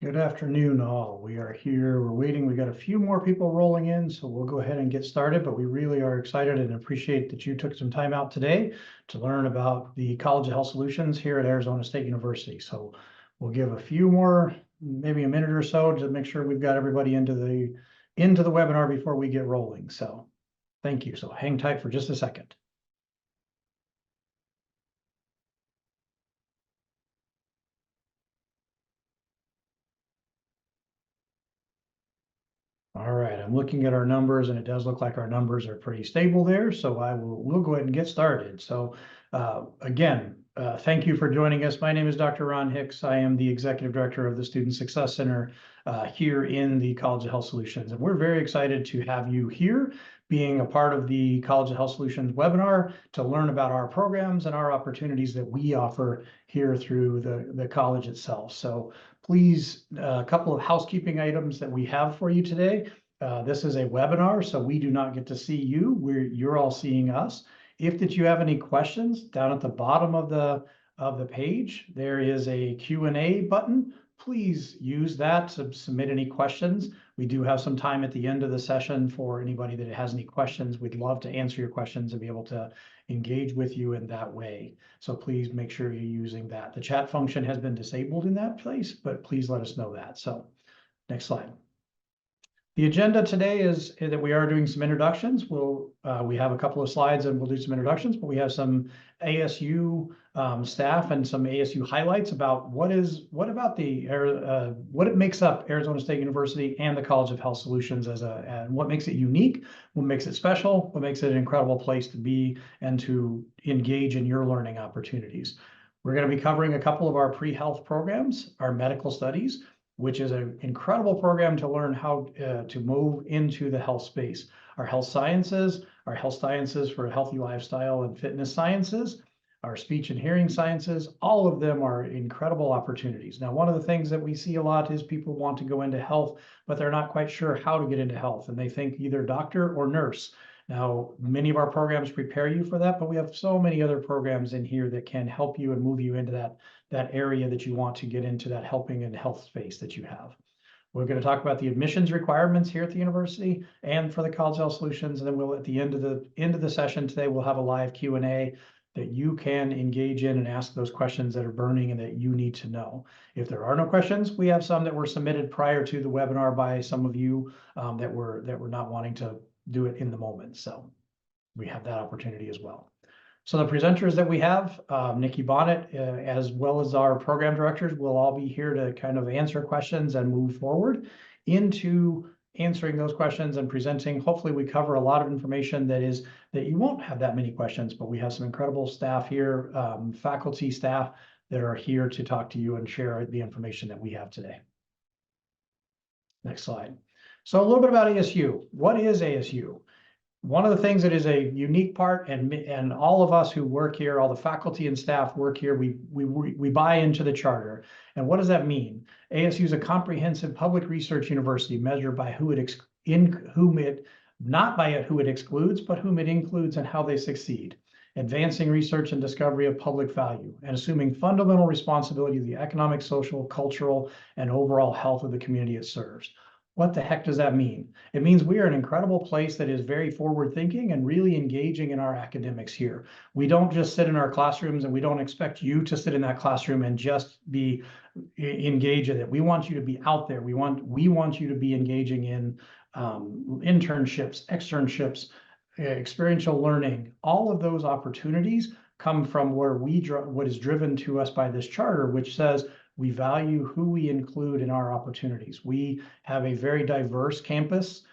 Good afternoon, all. We are here. We're waiting. We got a few more people rolling in, so we'll go ahead and get started. But we really are excited and appreciate that you took some time out today to learn about the College of Health Solutions here at Arizona State University. So we'll give a few more, maybe a minute or so, to make sure we've got everybody into the webinar before we get rolling. So thank you. So hang tight for just a second. All right, I'm looking at our numbers and it does look like our numbers are pretty stable there. So we'll go ahead and get started. So again, thank you for joining us. My name is Dr. Ron Hicks. I am the Executive Director of the Student Success Center here in the College of Health Solutions. And we're very excited to have you here being a part of the College of Health Solutions webinar to learn about our programs and our opportunities that we offer here through the college itself. So please, a couple of housekeeping items that we have for you today. This is a webinar, so we do not get to see you. You're all seeing us. If you have any questions, down at the bottom of the page, there is a Q&A button. Please use that to submit any questions. We do have some time at the end of the session for anybody that has any questions. We'd love to answer your questions and be able to engage with you in that way. So please make sure you're using that. The chat function has been disabled in that place, but please let us know that. So next slide. The agenda today is that we are doing some introductions. We have a couple of slides and we'll do some introductions, but we have some ASU staff and some ASU highlights about what it makes up Arizona State University and the College of Health Solutions and what makes it unique, what makes it special, what makes it an incredible place to be and to engage in your learning opportunities. We're going to be covering a couple of our pre-health programs, our medical studies, which is an incredible program to learn how to move into the health space. Our health sciences for healthy lifestyle and fitness sciences, our speech and hearing sciences, all of them are incredible opportunities. Now, one of the things that we see a lot is people want to go into health, but they're not quite sure how to get into health, and they think either doctor or nurse. Now, many of our programs prepare you for that, but we have so many other programs in here that can help you and move you into that area that you want to get into, that helping and health space that you have. We're going to talk about the admissions requirements here at the university and for the College of Health Solutions. And then we'll, at the end of the session today, we'll have a live Q&A that you can engage in and ask those questions that are burning and that you need to know. If there are no questions, we have some that were submitted prior to the webinar by some of you that were not wanting to do it in the moment. So we have that opportunity as well. So the presenters that we have, Nikki Bonnet, as well as our program directors, will all be here to kind of answer questions and move forward into answering those questions and presenting. Hopefully we cover a lot of information that you won't have that many questions, but we have some incredible staff here, faculty staff that are here to talk to you and share the information that we have today. Next slide. So a little bit about ASU. What is ASU? One of the things that is a unique part, and all of us who work here, all the faculty and staff work here, we buy into the charter. And what does that mean? ASU is a comprehensive public research university measured by not by who it excludes, but whom it includes and how they succeed, advancing research and discovery of public value, and assuming fundamental responsibility of the economic, social, cultural, and overall health of the community it serves. What the heck does that mean? It means we are an incredible place that is very forward-thinking and really engaging in our academics here. We don't just sit in our classrooms, and we don't expect you to sit in that classroom and just be engaged in it. We want you to be out there. We want you to be engaging in internships, externships, experiential learning. All of those opportunities come from what is driven to us by this charter, which says we value who we include in our opportunities. We have a very diverse campus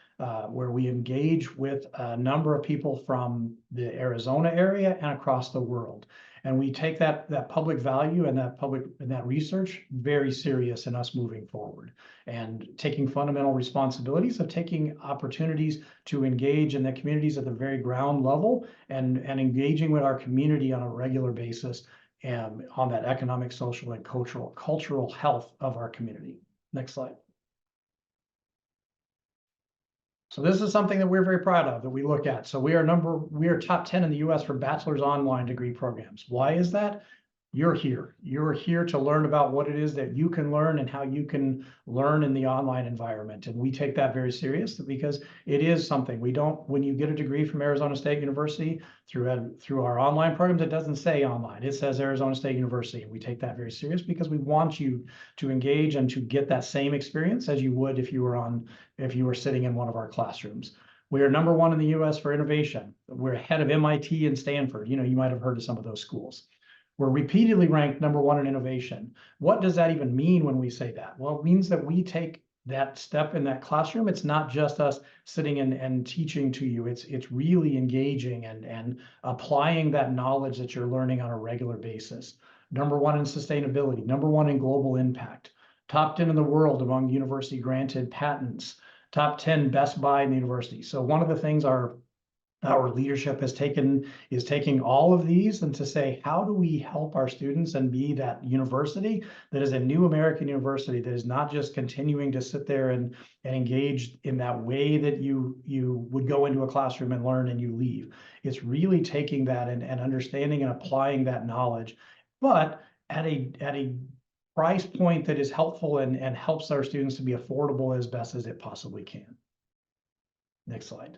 where we engage with a number of people from the Arizona area and across the world. And we take that public value and that research very serious in us moving forward and taking fundamental responsibilities of taking opportunities to engage in the communities at the very ground level and engaging with our community on a regular basis and on that economic, social, and cultural health of our community. Next slide. So this is something that we're very proud of, that we look at. So we are top 10 in the US for bachelor's online degree programs. Why is that? you're here. You're here to learn about what it is that you can learn and how you can learn in the online environment. And we take that very serious because it is something we don't, when you get a degree from Arizona State University through our online programs, it doesn't say online, it says Arizona State University. And we take that very serious because we want you to engage and to get that same experience as you would if you were sitting in one of our classrooms. We are number one in the US for innovation. We're ahead of MIT and Stanford. You know, you might have heard of some of those schools. We're repeatedly ranked number one in innovation. What does that even mean when we say that? Well, it means that we take that step in that classroom. It's not just us sitting and teaching to you. It's really engaging and applying that knowledge that you're learning on a regular basis. Number one in sustainability, number one in global impact, top 10 in the world among university granted patents, top 10 best buy in the university. So one of the things our leadership is taking all of these and to say, how do we help our students and be that university that is a new American university that is not just continuing to sit there and engage in that way that you would go into a classroom and learn and you leave. It's really taking that and understanding and applying that knowledge, but at a price point that is helpful and helps our students to be affordable as best as it possibly can. Next slide.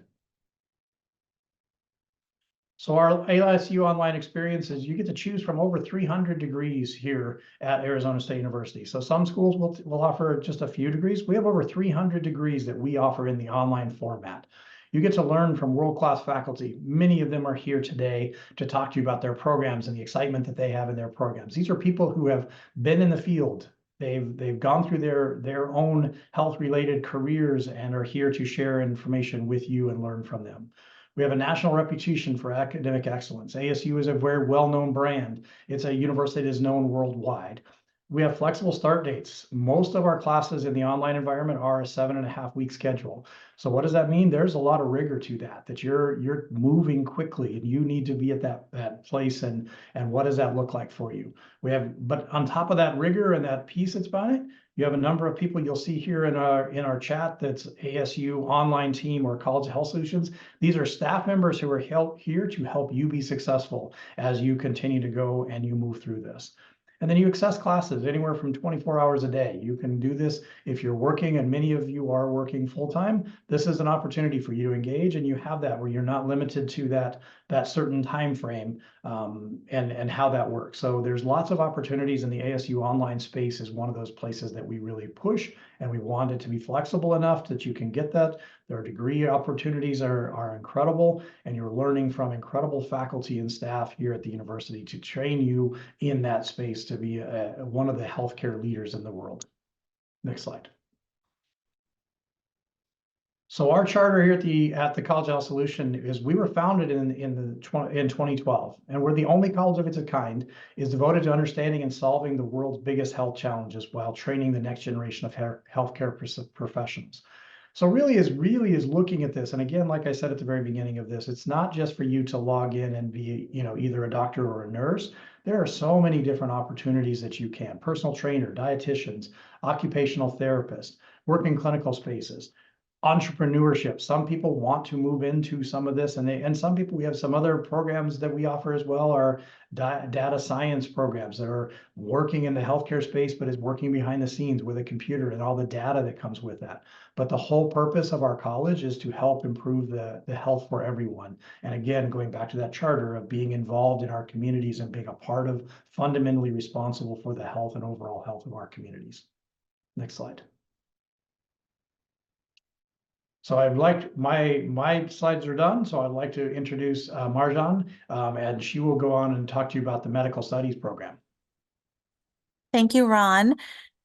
So our ASU online experiences, you get to choose from over 300 degrees here at Arizona State University. So some schools will offer just a few degrees. We have over 300 degrees that we offer in the online format. You get to learn from world-class faculty. Many of them are here today to talk to you about their programs and the excitement that they have in their programs. These are people who have been in the field. They've gone through their own health-related careers and are here to share information with you and learn from them. We have a national reputation for academic excellence. ASU is a very well-known brand. It's a university that is known worldwide. We have flexible start dates. Most of our classes in the online environment are a 7.5-week schedule. So what does that mean? There's a lot of rigor to that you're moving quickly and you need to be at that place and what does that look like for you? But on top of that rigor and that piece that's about it, you have a number of people you'll see here in our chat that's ASU online team or College of Health Solutions. These are staff members who are here to help you be successful as you continue to go and you move through this. And then you access classes anywhere from 24 hours a day. You can do this if you're working, and many of you are working full-time. This is an opportunity for you to engage, and you have that where you're not limited to that certain time frame and how that works. So there's lots of opportunities, and the ASU online space is one of those places that we really push, and we want it to be flexible enough that you can get that. Their degree opportunities are incredible, and you're learning from incredible faculty and staff here at the university to train you in that space to be one of the healthcare leaders in the world. Next slide. So our charter here at the College of Health Solution is we were founded in 2012, and we're the only college of its kind is devoted to understanding and solving the world's biggest health challenges while training the next generation of healthcare professionals. So really is looking at this. And again, like I said at the very beginning of this, it's not just for you to log in and be, either a doctor or a nurse. There are so many different opportunities that you can. Personal trainer, dietitians, occupational therapists, work in clinical spaces, entrepreneurship. Some people want to move into some of this, and some people, we have some other programs that we offer as well, are data science programs that are working in the healthcare space, but is working behind the scenes with a computer and all the data that comes with that. But the whole purpose of our college is to help improve the health for everyone. And again, going back to that charter of being involved in our communities and being a part of, fundamentally responsible for the health and overall health of our communities. Next slide. So I'd like, my slides are done, so I'd like to introduce Marjon, and she will go on and talk to you about the medical studies program. Thank you, Ron.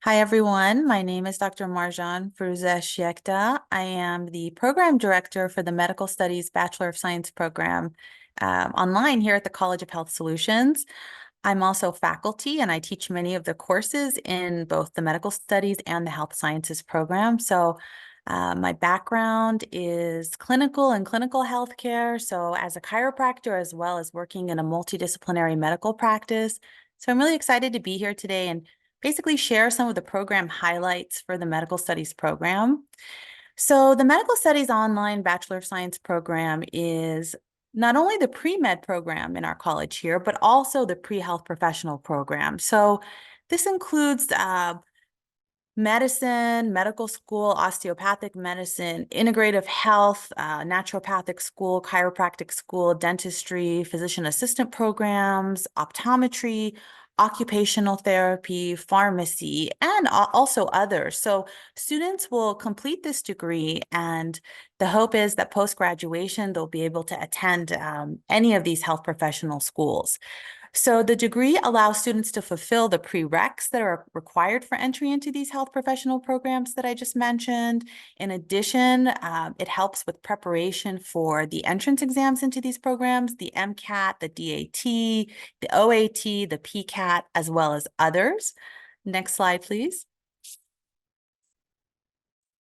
Hi, everyone. My name is Dr. Marjon Forouzeshyekta. I am the program director for the Medical Studies Bachelor of Science program online here at the College of Health Solutions. I'm also faculty, and I teach many of the courses in both the medical studies and the health sciences program. So my background is clinical and clinical healthcare. So as a chiropractor, as well as working in a multidisciplinary medical practice. So I'm really excited to be here today and basically share some of the program highlights for the medical studies program. So the Medical Studies Online Bachelor of Science program is not only the pre-med program in our college here, but also the pre-health professional program. So this includes medicine, medical school, osteopathic medicine, integrative health, naturopathic school, chiropractic school, dentistry, physician assistant programs, optometry, occupational therapy, pharmacy, and also others. So students will complete this degree, and the hope is that post-graduation, they'll be able to attend any of these health professional schools. So the degree allows students to fulfill the prereqs that are required for entry into these health professional programs that I just mentioned. In addition, it helps with preparation for the entrance exams into these programs, the MCAT, the DAT, the OAT, the PCAT, as well as others. Next slide, please.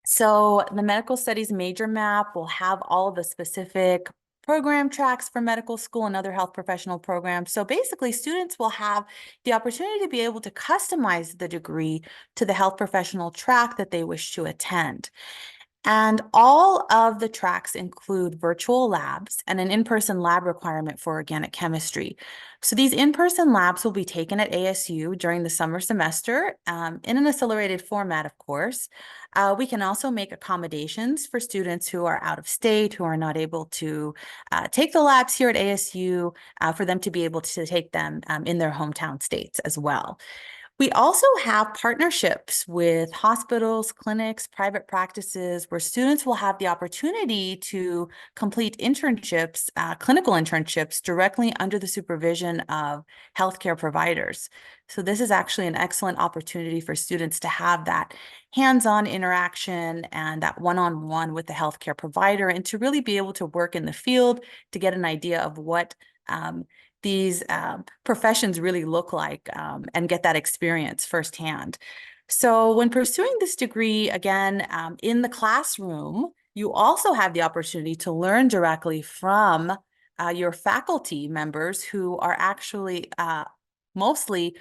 So the medical studies major map will have all of the specific program tracks for medical school and other health professional programs. So basically, students will have the opportunity to be able to customize the degree to the health professional track that they wish to attend. And all of the tracks include virtual labs and an in-person lab requirement for organic chemistry. So these in-person labs will be taken at ASU during the summer semester in an accelerated format, of course. We can also make accommodations for students who are out of state, who are not able to take the labs here at ASU, for them to be able to take them in their hometown states as well. We also have partnerships with hospitals, clinics, private practices, where students will have the opportunity to complete internships, clinical internships, directly under the supervision of healthcare providers. So this is actually an excellent opportunity for students to have that hands-on interaction and that one-on-one with the healthcare provider, and to really be able to work in the field to get an idea of what these professions really look like, and get that experience firsthand. So when pursuing this degree, again, in the classroom, you also have the opportunity to learn directly from your faculty members who are actually mostly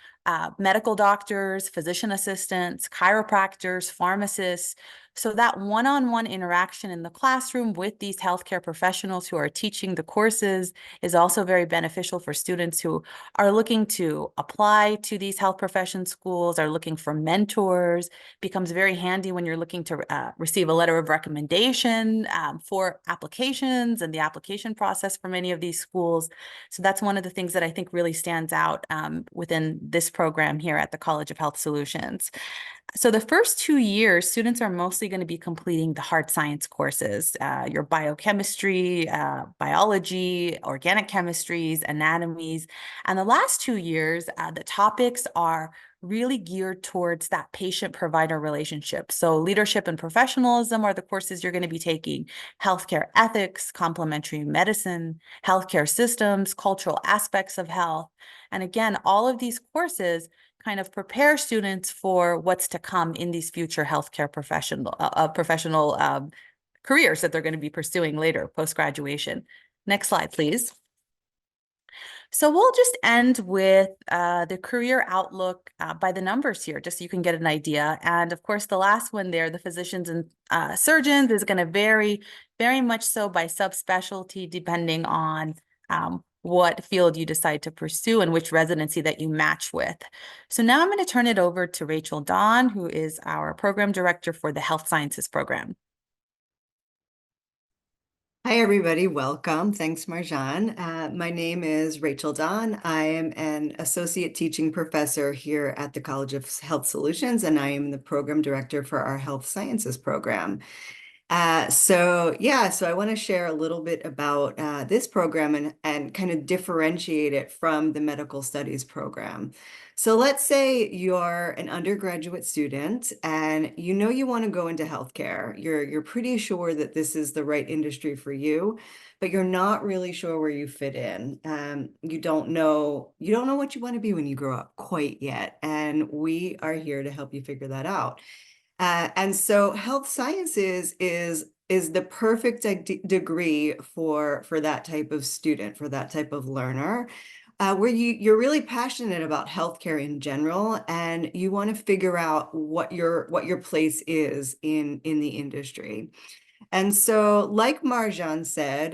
medical doctors, physician assistants, chiropractors, pharmacists. So that one-on-one interaction in the classroom with these healthcare professionals who are teaching the courses is also very beneficial for students who are looking to apply to these health profession schools, are looking for mentors. Becomes very handy when you're looking to receive a letter of recommendation for applications and the application process for many of these schools. So that's one of the things that I think really stands out within this program here at the College of Health Solutions. So the first 2 years, students are mostly going to be completing the hard science courses, your biochemistry, biology, organic chemistries, anatomies. And the last 2 years, the topics are really geared towards that patient-provider relationship. So leadership and professionalism are the courses you're going to be taking: healthcare ethics, complementary medicine, healthcare systems, cultural aspects of health. And again, all of these courses kind of prepare students for what's to come in these future healthcare professional careers that they're going to be pursuing later post-graduation. Next slide, please. So we'll just end with the career outlook by the numbers here, just so you can get an idea. And of course, the last one there, the physicians and surgeons, is going to vary very much so by subspecialty, depending on what field you decide to pursue and which residency that you match with. So now I'm going to turn it over to Rachel Dawn, who is our program director for the Health Sciences program. Hi, everybody. Welcome. Thanks, Marjon. My name is Rachel Dawn. I am an associate teaching professor here at the College of Health Solutions, and I am the program director for our Health Sciences program. So I want to share a little bit about this program and kind of differentiate it from the medical studies program. So let's say you're an undergraduate student and you know you want to go into healthcare. You're pretty sure that this is the right industry for you, but you're not really sure where you fit in. You don't know what you want to be when you grow up quite yet, and we are here to help you figure that out. And so health sciences is the perfect degree for that type of student, for that type of learner, where you're really passionate about healthcare in general, and you want to figure out what your place is in the industry. And so, like Marjon said,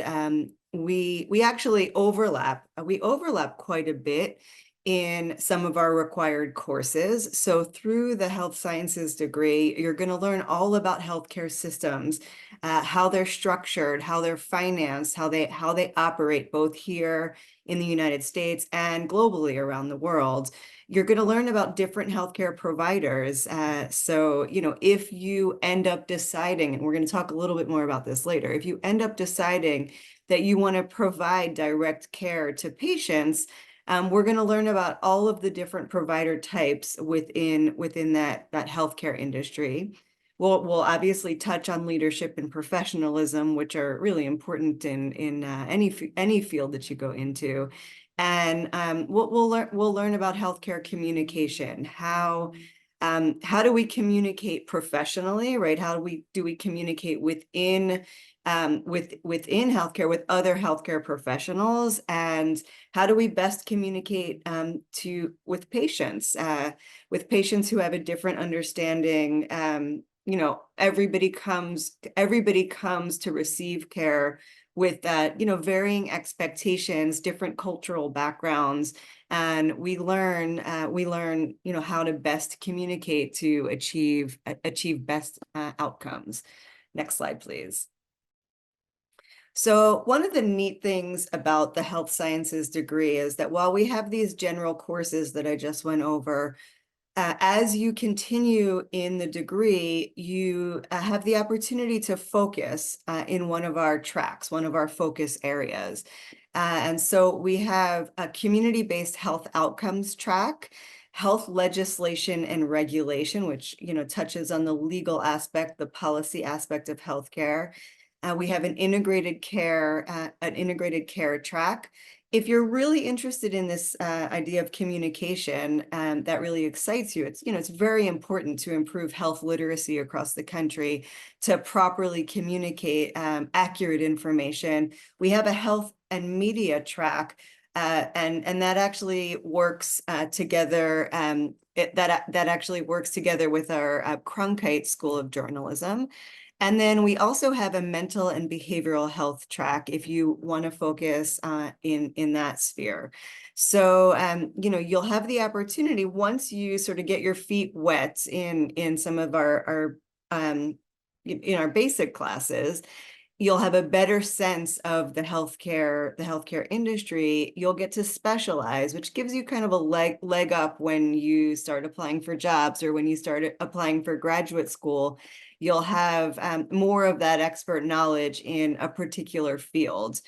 we actually overlap. We overlap quite a bit in some of our required courses. So through the health sciences degree, you're going to learn all about healthcare systems, how they're structured, how they're financed, how they operate both here in the United States and globally around the world. You're going to learn about different healthcare providers. So, if you end up deciding, and we're going to talk a little bit more about this later, if you end up deciding that you want to provide direct care to patients, we're going to learn about all of the different provider types within that healthcare industry. We'll obviously touch on leadership and professionalism, which are really important in any field that you go into. And we'll learn about healthcare communication. How do we communicate professionally, right? How do we communicate within healthcare with other healthcare professionals, and how do we best communicate with patients who have a different understanding? Everybody comes to receive care with varying expectations, different cultural backgrounds, and we learn how to best communicate to achieve best outcomes. Next slide, please. So one of the neat things about the health sciences degree is that while we have these general courses that I just went over, as you continue in the degree, you have the opportunity to focus in one of our tracks, one of our focus areas. And so we have a community-based health outcomes track, health legislation and regulation, which touches on the legal aspect, the policy aspect of healthcare. We have an integrated care track. If you're really interested in this idea of communication, that really excites you, it's very important to improve health literacy across the country, to properly communicate accurate information. We have a health and media track, and that actually works together. That actually works together with our Cronkite School of Journalism. And then we also have a mental and behavioral health track if you want to focus in that sphere. So, you'll have the opportunity, once you sort of get your feet wet in some of our basic classes, you'll have a better sense of the healthcare industry. You'll get to specialize, which gives you kind of a leg up when you start applying for jobs or when you start applying for graduate school. You'll have more of that expert knowledge in a particular field.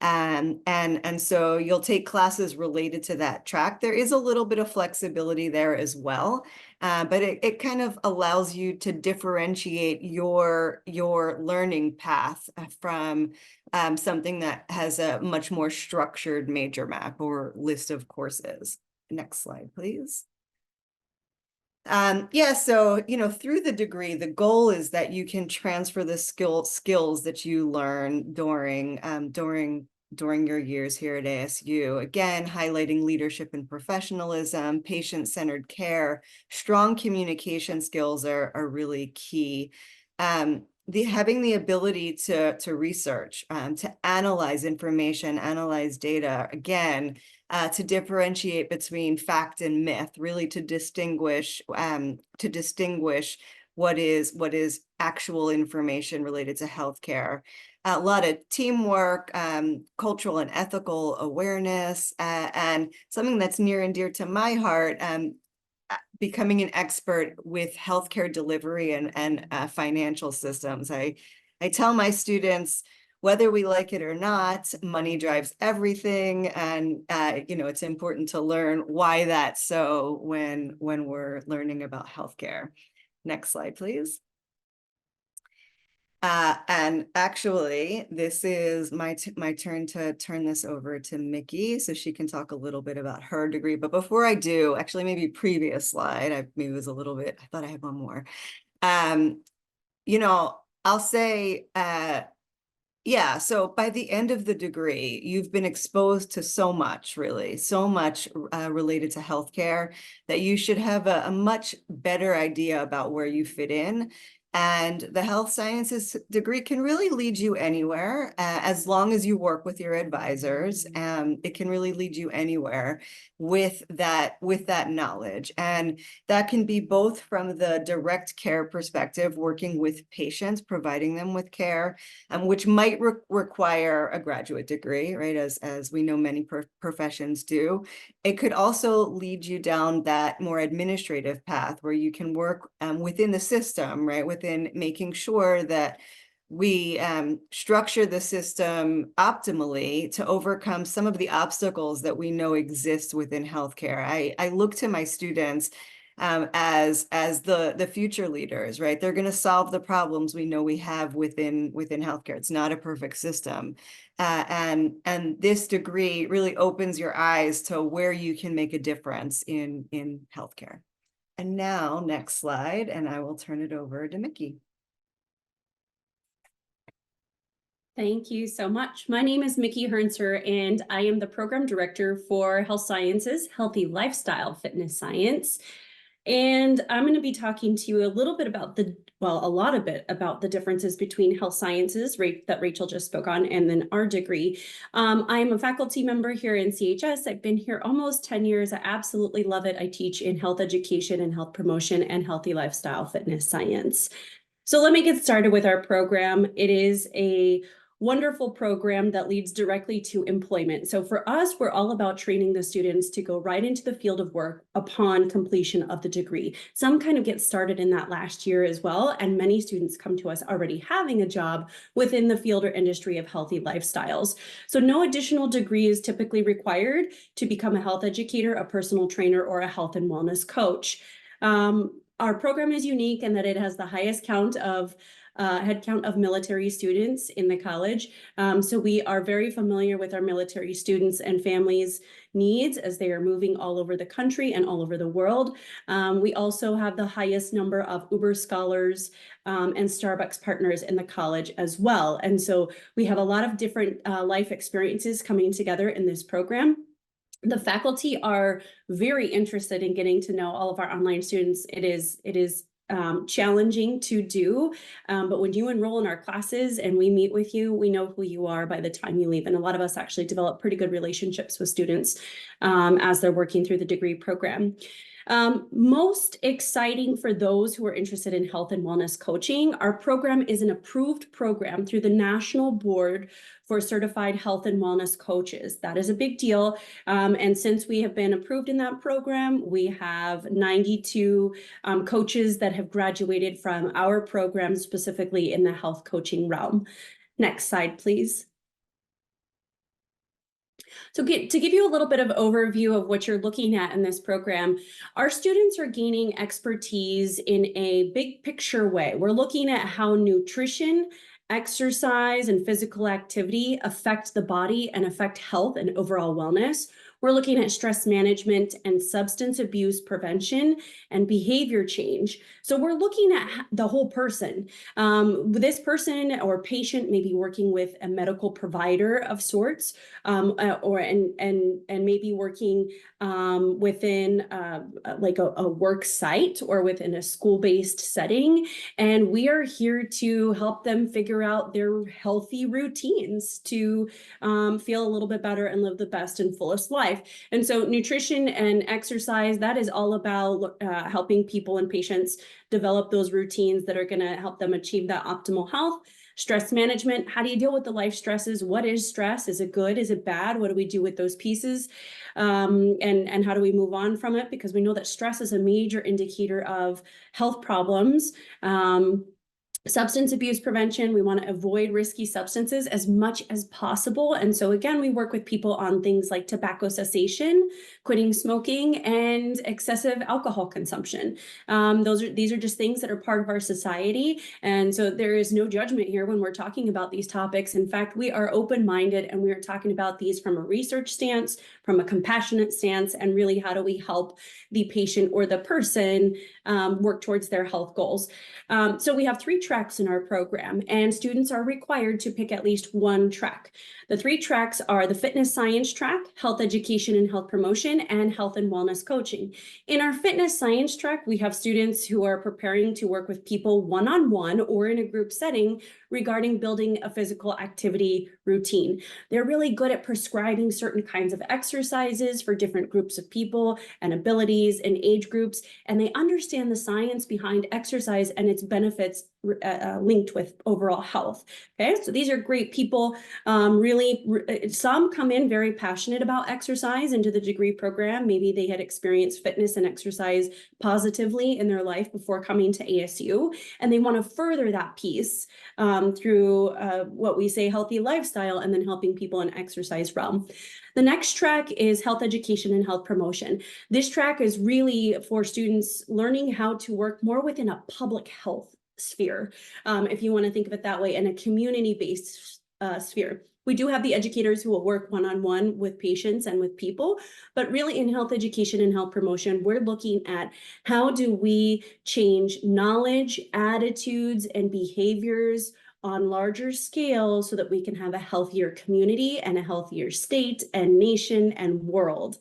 And so you'll take classes related to that track. There is a little bit of flexibility there as well, but it kind of allows you to differentiate your learning path from something that has a much more structured major map or list of courses. Next slide, please. So through the degree, the goal is that you can transfer the skills that you learn during your years here at ASU. Again, highlighting leadership and professionalism, patient-centered care, strong communication skills are really key. Having the ability to research, to analyze information, analyze data, again, to differentiate between fact and myth, really to distinguish what is actual information related to healthcare. A lot of teamwork, cultural and ethical awareness, and something that's near and dear to my heart, becoming an expert with healthcare delivery and financial systems. I tell my students, whether we like it or not, money drives everything, and it's important to learn why that's so when we're learning about healthcare. Next slide, please. And actually, this is my turn to turn this over to Micki so she can talk a little bit about her degree. But before I do, actually, maybe previous slide, maybe it was a little bit, I thought I had one more. I'll say, so by the end of the degree, you've been exposed to so much related to healthcare, that you should have a much better idea about where you fit in. And the health sciences degree can really lead you anywhere, as long as you work with your advisors. It can really lead you anywhere with that knowledge. And that can be both from the direct care perspective, working with patients, providing them with care, which might require a graduate degree, right? As we know many professions do. It could also lead you down that more administrative path where you can work within the system, right? Within making sure that we structure the system optimally to overcome some of the obstacles that we know exist within healthcare. I look to my students as the future leaders, right? They're going to solve the problems we know we have within healthcare. It's not a perfect system. And this degree really opens your eyes to where you can make a difference in healthcare. And now, next slide, and I will turn it over to Micki. Thank you so much. My name is Micki Hrncir, and I am the Program Director for Health Sciences, Healthy Lifestyle Fitness Science. And I'm going to be talking to you a little bit about a lot about the differences between health sciences that Rachel just spoke on, and then our degree. I am a faculty member here in CHS. I've been here almost 10 years. I absolutely love it. I teach in health education and health promotion and healthy lifestyle fitness science. So let me get started with our program. It is a wonderful program that leads directly to employment. So for us, we're all about training the students to go right into the field of work upon completion of the degree. Some kind of get started in that last year as well, and many students come to us already having a job within the field or industry of healthy lifestyles. So no additional degree is typically required to become a health educator, a personal trainer, or a health and wellness coach. Our program is unique in that it has the highest head count of military students in the college. So we are very familiar with our military students and families' needs as they are moving all over the country and all over the world. We also have the highest number of Uber scholars and Starbucks partners in the college as well. And so we have a lot of different life experiences coming together in this program. The faculty are very interested in getting to know all of our online students. It is challenging to do, but when you enroll in our classes and we meet with you, we know who you are by the time you leave. And a lot of us actually develop pretty good relationships with students as they're working through the degree program. Most exciting for those who are interested in health and wellness coaching, our program is an approved program through the National Board for Certified Health and Wellness Coaches. That is a big deal. And since we have been approved in that program, we have 92 coaches that have graduated from our program, specifically in the health coaching realm. Next slide, please. So to give you a little bit of overview of what you're looking at in this program, our students are gaining expertise in a big picture way. We're looking at how nutrition, exercise, and physical activity affect the body and affect health and overall wellness. We're looking at stress management and substance abuse prevention and behavior change. So we're looking at the whole person. This person or patient may be working with a medical provider of sorts, and maybe working within like a work site or within a school-based setting. And we are here to help them figure out their healthy routines to feel a little bit better and live the best and fullest life. And so nutrition and exercise, that is all about helping people and patients develop those routines that are going to help them achieve that optimal health. Stress management, how do you deal with the life stresses? What is stress? Is it good? Is it bad? What do we do with those pieces? And how do we move on from it? Because we know that stress is a major indicator of health problems. Substance abuse prevention, we want to avoid risky substances as much as possible. And so again, we work with people on things like tobacco cessation, quitting smoking, and excessive alcohol consumption. These are just things that are part of our society. And so there is no judgment here when we're talking about these topics. In fact, we are open-minded and we are talking about these from a research stance, from a compassionate stance, and really how do we help the patient or the person work towards their health goals. So we have 3 tracks in our program, and students are required to pick at least one track. The 3 tracks are the fitness science track, health education and health promotion, and health and wellness coaching. In our fitness science track, we have students who are preparing to work with people one-on-one or in a group setting regarding building a physical activity routine. They're really good at prescribing certain kinds of exercises for different groups of people and abilities and age groups, and they understand the science behind exercise and its benefits linked with overall health. Okay, so these are great people. Some come in very passionate about exercise into the degree program. Maybe they had experienced fitness and exercise positively in their life before coming to ASU, and they want to further that piece through what we say healthy lifestyle, and then helping people in exercise realm. The next track is health education and health promotion. This track is really for students learning how to work more within a public health sphere, if you want to think of it that way, in a community-based sphere. We do have the educators who will work one-on-one with patients and with people, but really in health education and health promotion, we're looking at how do we change knowledge, attitudes, and behaviors on larger scale so that we can have a healthier community and a healthier state and nation and world.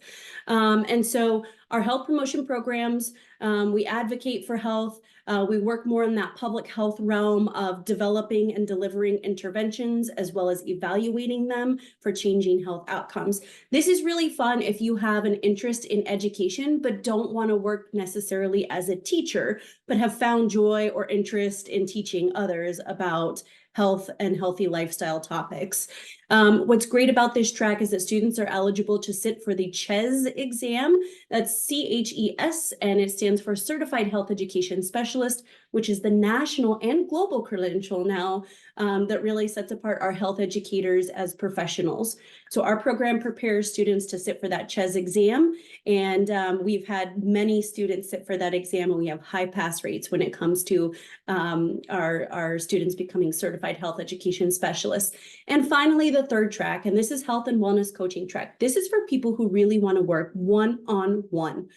And so our health promotion programs, we advocate for health. We work more in that public health realm of developing and delivering interventions as well as evaluating them for changing health outcomes. This is really fun if you have an interest in education but don't want to work necessarily as a teacher, but have found joy or interest in teaching others about health and healthy lifestyle topics. What's great about this track is that students are eligible to sit for the CHS exam. That's CHES, and it stands for Certified Health Education Specialist, which is the national and global credential now that really sets apart our health educators as professionals. So our program prepares students to sit for that CHS exam, and we've had many students sit for that exam, and we have high pass rates when it comes to our students becoming certified health education specialists. And finally, the third track, and this is health and wellness coaching track. This is for people who really want to work one-on-one.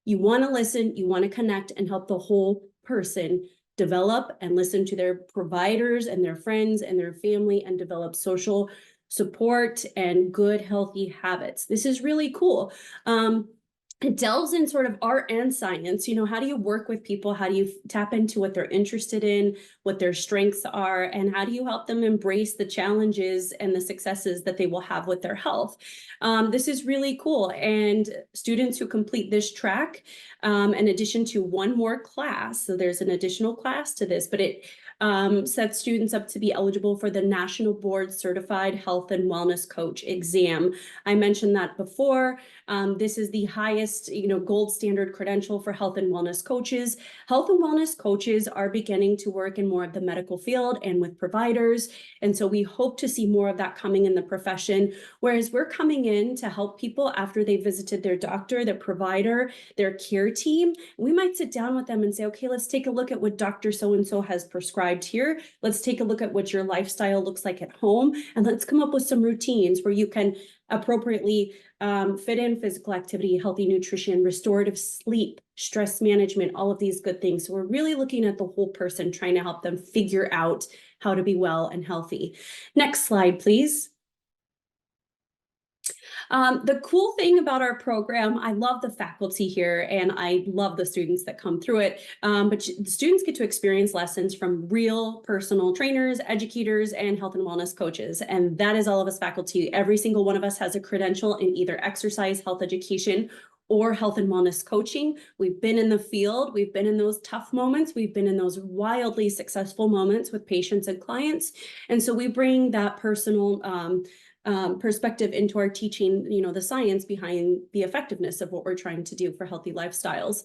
You want to listen, you want to connect and help the whole person develop and listen to their providers and their friends and their family and develop social support and good, healthy habits. This is really cool. It delves in sort of art and science. You know, how do you work with people? How do you tap into what they're interested in, what their strengths are, and how do you help them embrace the challenges and the successes that they will have with their health? This is really cool. And students who complete this track, in addition to one more class, so there's an additional class to this, but it sets students up to be eligible for the National Board Certified Health and Wellness Coach exam. I mentioned that before. This is the highest, gold standard credential for health and wellness coaches. Health and wellness coaches are beginning to work in more of the medical field and with providers. And so we hope to see more of that coming in the profession, whereas we're coming in to help people after they visited their doctor, their provider, their care team. We might sit down with them and say, okay, let's take a look at what Dr. So-and-so has prescribed here. Let's take a look at what your lifestyle looks like at home, and let's come up with some routines where you can appropriately fit in physical activity, healthy nutrition, restorative sleep, stress management, all of these good things. So we're really looking at the whole person, trying to help them figure out how to be well and healthy. Next slide, please. The cool thing about our program, I love the faculty here and I love the students that come through it, but the students get to experience lessons from real personal trainers, educators, and health and wellness coaches. And that is all of us faculty. Every single one of us has a credential in either exercise, health education, or health and wellness coaching. We've been in the field, we've been in those tough moments, we've been in those wildly successful moments with patients and clients. And so we bring that personal perspective into our teaching, the science behind the effectiveness of what we're trying to do for healthy lifestyles.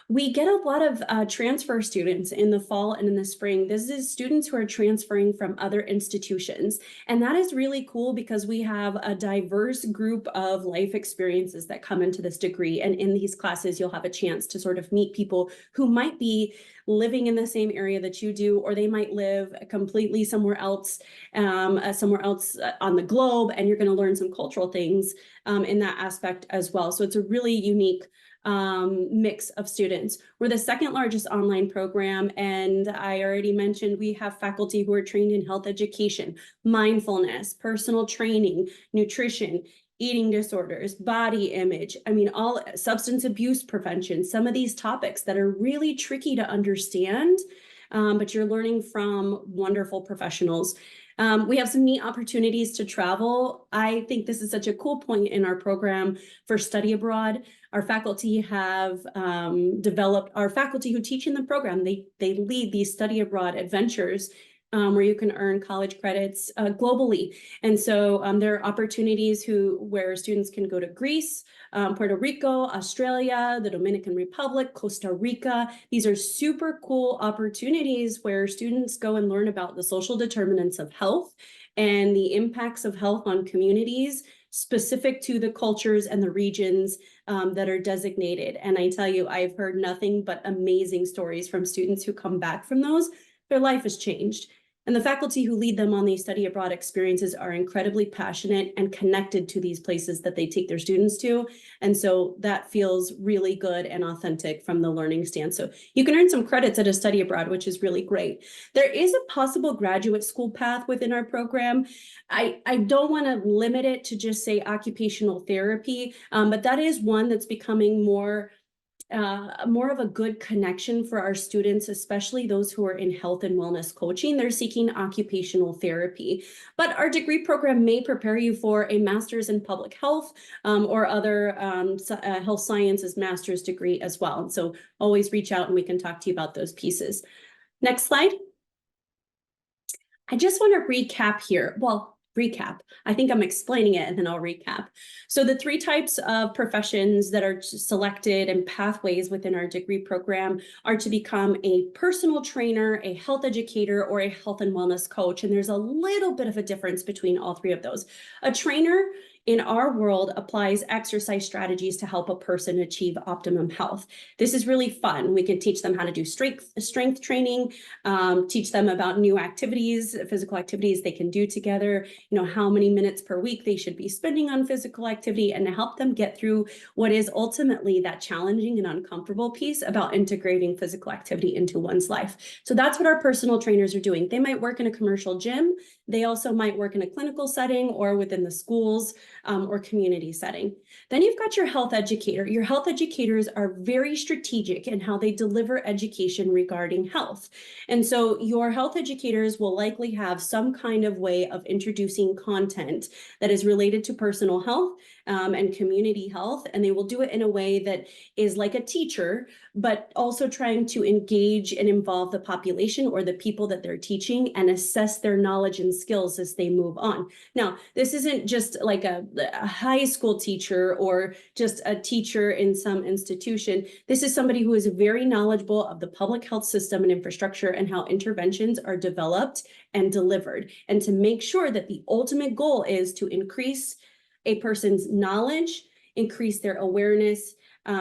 We get a lot of transfer students in the fall and in the spring. This is students who are transferring from other institutions. And that is really cool because we have a diverse group of life experiences that come into this degree. And in these classes, you'll have a chance to sort of meet people who might be living in the same area that you do, or they might live completely somewhere else on the globe, and you're going to learn some cultural things in that aspect as well. So it's a really unique mix of students. We're the second largest online program, and I already mentioned we have faculty who are trained in health education, mindfulness, personal training, nutrition, eating disorders, body image, I mean, all substance abuse prevention, some of these topics that are really tricky to understand, but you're learning from wonderful professionals. We have some neat opportunities to travel. I think this is such a cool point in our program for study abroad. Our faculty have developed, our faculty who teach in the program, they lead these study abroad adventures where you can earn college credits globally. And so there are opportunities where students can go to Greece, Puerto Rico, Australia, the Dominican Republic, Costa Rica. These are super cool opportunities where students go and learn about the social determinants of health and the impacts of health on communities specific to the cultures and the regions that are designated. And I tell you, I've heard nothing but amazing stories from students who come back from those. Their life has changed. And the faculty who lead them on these study abroad experiences are incredibly passionate and connected to these places that they take their students to. And so that feels really good and authentic from the learning stance. So you can earn some credits at a study abroad, which is really great. There is a possible graduate school path within our program. I don't want to limit it to just say occupational therapy, but that is one that's becoming more of a good connection for our students, especially those who are in health and wellness coaching. They're seeking occupational therapy, but our degree program may prepare you for a master's in public health or other health sciences master's degree as well. And so always reach out and we can talk to you about those pieces. Next slide. I just want to recap here. Well, recap. I think I'm explaining it and then I'll recap. So the three types of professions that are selected and pathways within our degree program are to become a personal trainer, a health educator, or a health and wellness coach. And there's a little bit of a difference between all three of those. A trainer in our world applies exercise strategies to help a person achieve optimum health. This is really fun. We can teach them how to do strength training, teach them about new activities, physical activities they can do together, how many minutes per week they should be spending on physical activity, and to help them get through what is ultimately that challenging and uncomfortable piece about integrating physical activity into one's life. So that's what our personal trainers are doing. They might work in a commercial gym. They also might work in a clinical setting or within the schools or community setting. Then you've got your health educator. Your health educators are very strategic in how they deliver education regarding health. And so your health educators will likely have some kind of way of introducing content that is related to personal health and community health. And they will do it in a way that is like a teacher, but also trying to engage and involve the population or the people that they're teaching and assess their knowledge and skills as they move on. Now, this isn't just like a high school teacher or just a teacher in some institution. This is somebody who is very knowledgeable of the public health system and infrastructure and how interventions are developed and delivered, and to make sure that the ultimate goal is to increase a person's knowledge, increase their awareness,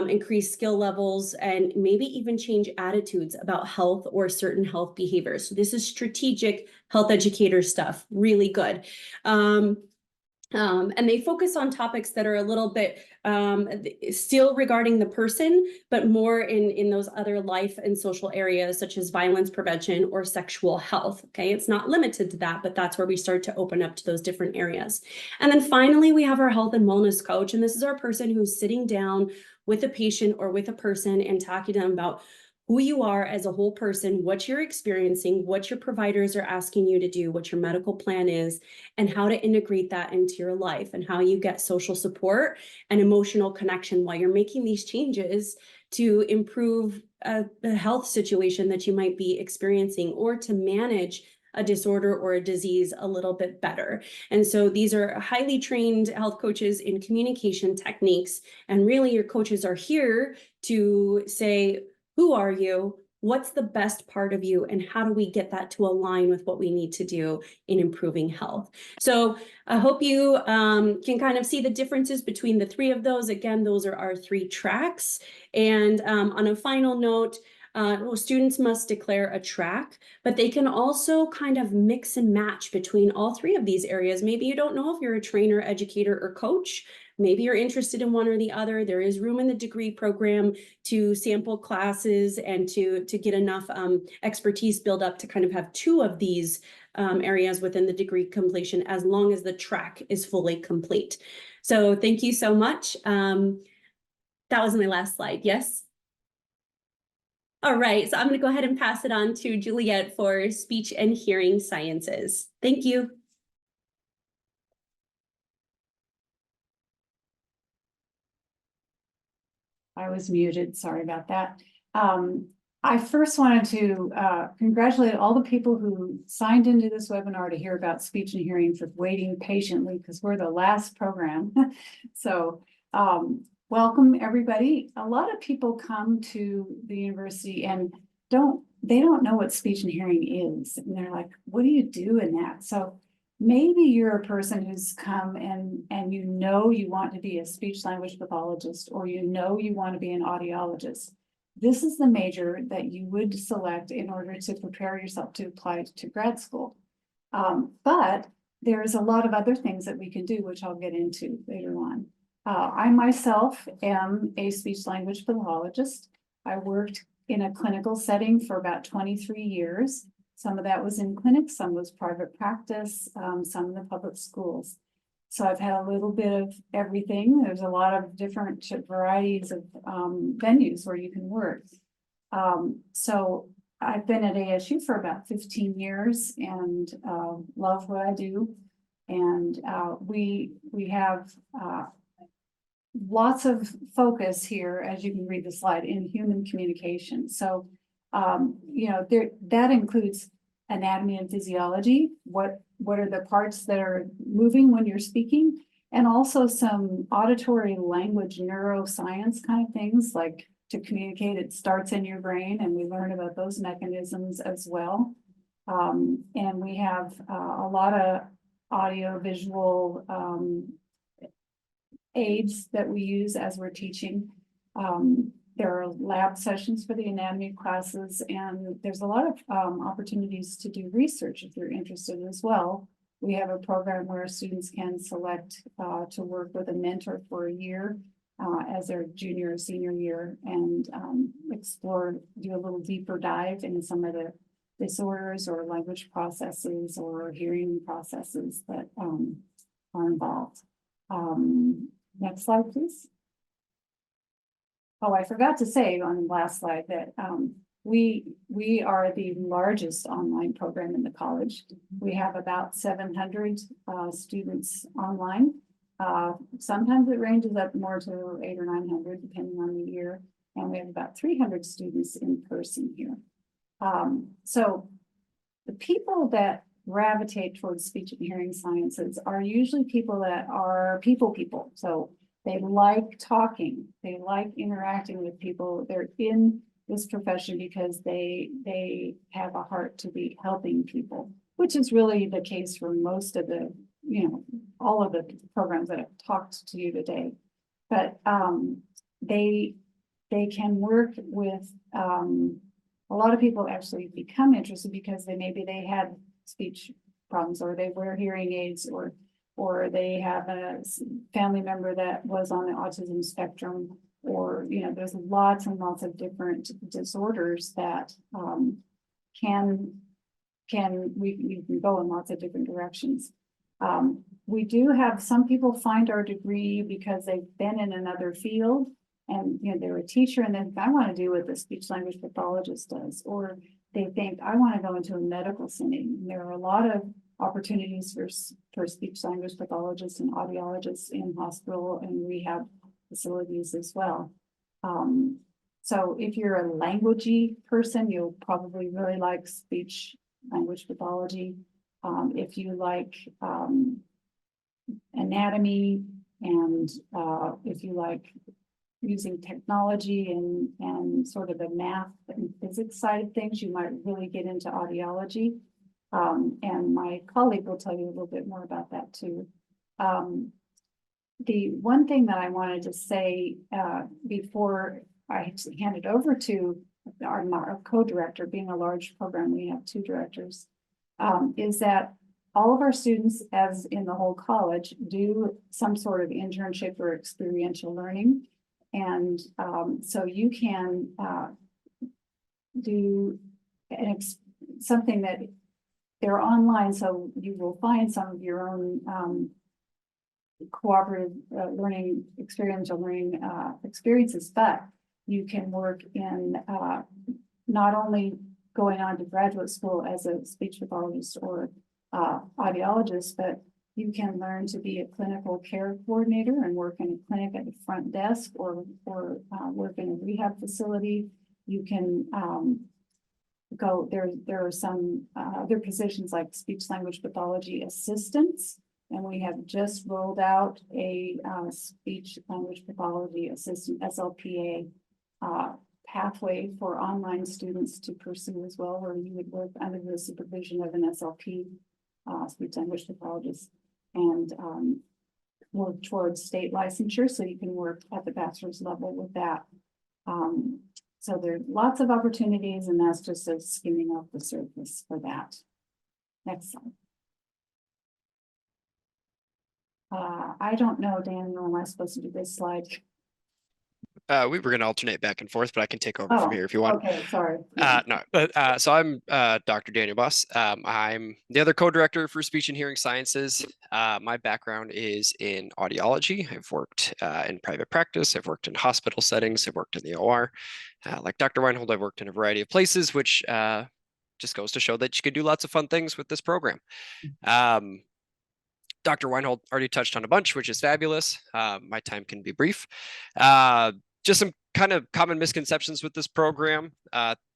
increase skill levels, and maybe even change attitudes about health or certain health behaviors. So this is strategic health educator stuff, really good. And they focus on topics that are a little bit still regarding the person, but more in those other life and social areas such as violence prevention or sexual health. Okay, it's not limited to that, but that's where we start to open up to those different areas. And then finally, we have our health and wellness coach. And this is our person who's sitting down with a patient or with a person and talking to them about who you are as a whole person, what you're experiencing, what your providers are asking you to do, what your medical plan is, and how to integrate that into your life, and how you get social support and emotional connection while you're making these changes to improve the health situation that you might be experiencing, or to manage a disorder or a disease a little bit better. And so these are highly trained health coaches in communication techniques. And really your coaches are here to say, who are you? What's the best part of you? And how do we get that to align with what we need to do in improving health? So I hope you can kind of see the differences between the three of those. Again, those are our three tracks. And on a final note, students must declare a track, but they can also kind of mix and match between all three of these areas. Maybe you don't know if you're a trainer, educator, or coach. maybe you're interested in one or the other. There is room in the degree program to sample classes and to get enough expertise built up to kind of have two of these areas within the degree completion, as long as the track is fully complete. So thank you so much. That was my last slide. Yes. All right, so I'm going to go ahead and pass it on to Juliet for speech and hearing sciences. Thank you. I was muted, sorry about that. I first wanted to congratulate all the people who signed into this webinar to hear about speech and hearing for waiting patiently, because we're the last program. So welcome everybody. A lot of people come to the university and they don't know what speech and hearing is. And they're like, what do you do in that? So maybe you're a person who's come and you know you want to be a speech language pathologist, or you know you want to be an audiologist. This is the major that you would select in order to prepare yourself to apply to grad school. But there's a lot of other things that we can do, which I'll get into later on. I myself am a speech language pathologist. I worked in a clinical setting for about 23 years. Some of that was in clinics, some was private practice, some in the public schools. So I've had a little bit of everything. There's a lot of different varieties of venues where you can work. So I've been at ASU for about 15 years and love what I do. And we have lots of focus here, as you can read the slide, in human communication. So you know, that includes anatomy and physiology. What are the parts that are moving when you're speaking? And also some auditory language neuroscience kind of things, like to communicate, it starts in your brain, and we learn about those mechanisms as well. And we have a lot of audio visual aids that we use as we're teaching. There are lab sessions for the anatomy classes, and there's a lot of opportunities to do research if you're interested as well. We have a program where students can select to work with a mentor for a year as their junior or senior year, and explore, do a little deeper dive in some of the disorders or language processes or hearing processes that are involved. Next slide, please. Oh, I forgot to say on the last slide that we are the largest online program in the college. We have about 700 students online. Sometimes it ranges up more to 800 or 900, depending on the year. And we have about 300 students in person here. So the people that gravitate towards speech and hearing sciences are usually people that are people. So they like talking, they like interacting with people. They're in this profession because they have a heart to be helping people, which is really the case for most of the, you know, all of the programs that I've talked to you today. But they can work with a lot of people actually become interested because maybe they had speech problems, or they wear hearing aids, or they have a family member that was on the autism spectrum, or, you know, there's lots and lots of different disorders that we can go in lots of different directions. We do have some people find our degree because they've been in another field, and, you know, they're a teacher and then I want to do what the speech language pathologist does, or they think I want to go into a medical setting. And there are a lot of opportunities for speech language pathologists and audiologists in hospital and rehab facilities as well. So if you're a languagey person, you'll probably really like speech language pathology. If you like anatomy, and if you like using technology and sort of the math and physics side of things, you might really get into audiology. And my colleague will tell you a little bit more about that too. The one thing that I wanted to say before I hand it over to our co-director, being a large program, we have two directors, is that all of our students, as in the whole college, do some sort of internship or experiential learning. And so you can do something that they're online, so you will find some of your own cooperative learning, experiential learning experiences, but you can work in not only going on to graduate school as a speech pathologist or audiologist, but you can learn to be a clinical care coordinator and work in a clinic at the front desk or work in a rehab facility. You can go there are some other positions like speech language pathology assistants, and we have just rolled out a speech language pathology assistant SLPA pathway for online students to pursue as well, where you would work under the supervision of an SLP speech language pathologist and work towards state licensure, so you can work at the bachelor's level with that. So there's lots of opportunities, and that's just a skimming off the surface for that. Next slide. I don't know, Daniel, am I supposed to do this slide? We were going to alternate back and forth, but I can take over from here if you want. Okay, sorry. So I'm Dr. Daniel Bos. I'm the other co-director for Speech and Hearing Sciences. My background is in audiology. I've worked in private practice. I've worked in hospital settings. I've worked in the OR. Like Dr. Weinhold, I've worked in a variety of places, which just goes to show that you can do lots of fun things with this program. Dr. Weinhold already touched on a bunch, which is fabulous. My time can be brief. Just some kind of common misconceptions with this program.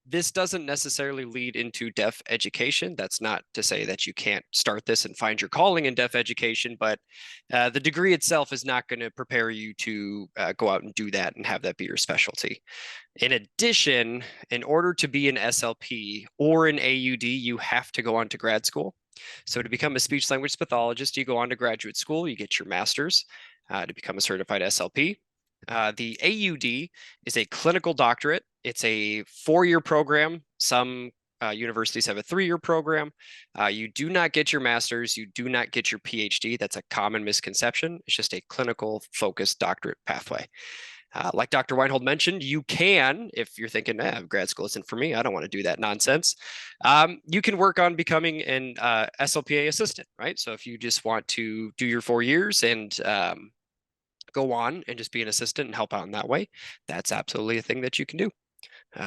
This doesn't necessarily lead into deaf education. That's not to say that you can't start this and find your calling in deaf education, but the degree itself is not going to prepare you to go out and do that and have that be your specialty. In addition, in order to be an SLP or an AUD, you have to go on to grad school. So to become a speech language pathologist, you go on to graduate school, you get your master's to become a certified SLP. The AUD is a clinical doctorate. It's a 4-year program. Some universities have a 3-year program. You do not get your master's. You do not get your PhD. That's a common misconception. It's just a clinical focused doctorate pathway. Like Dr. Weinhold mentioned, you can, if you're thinking, grad school isn't for me, I don't want to do that nonsense. You can work on becoming an SLPA assistant, right? So if you just want to do your 4 years and go on and just be an assistant and help out in that way, that's absolutely a thing that you can do.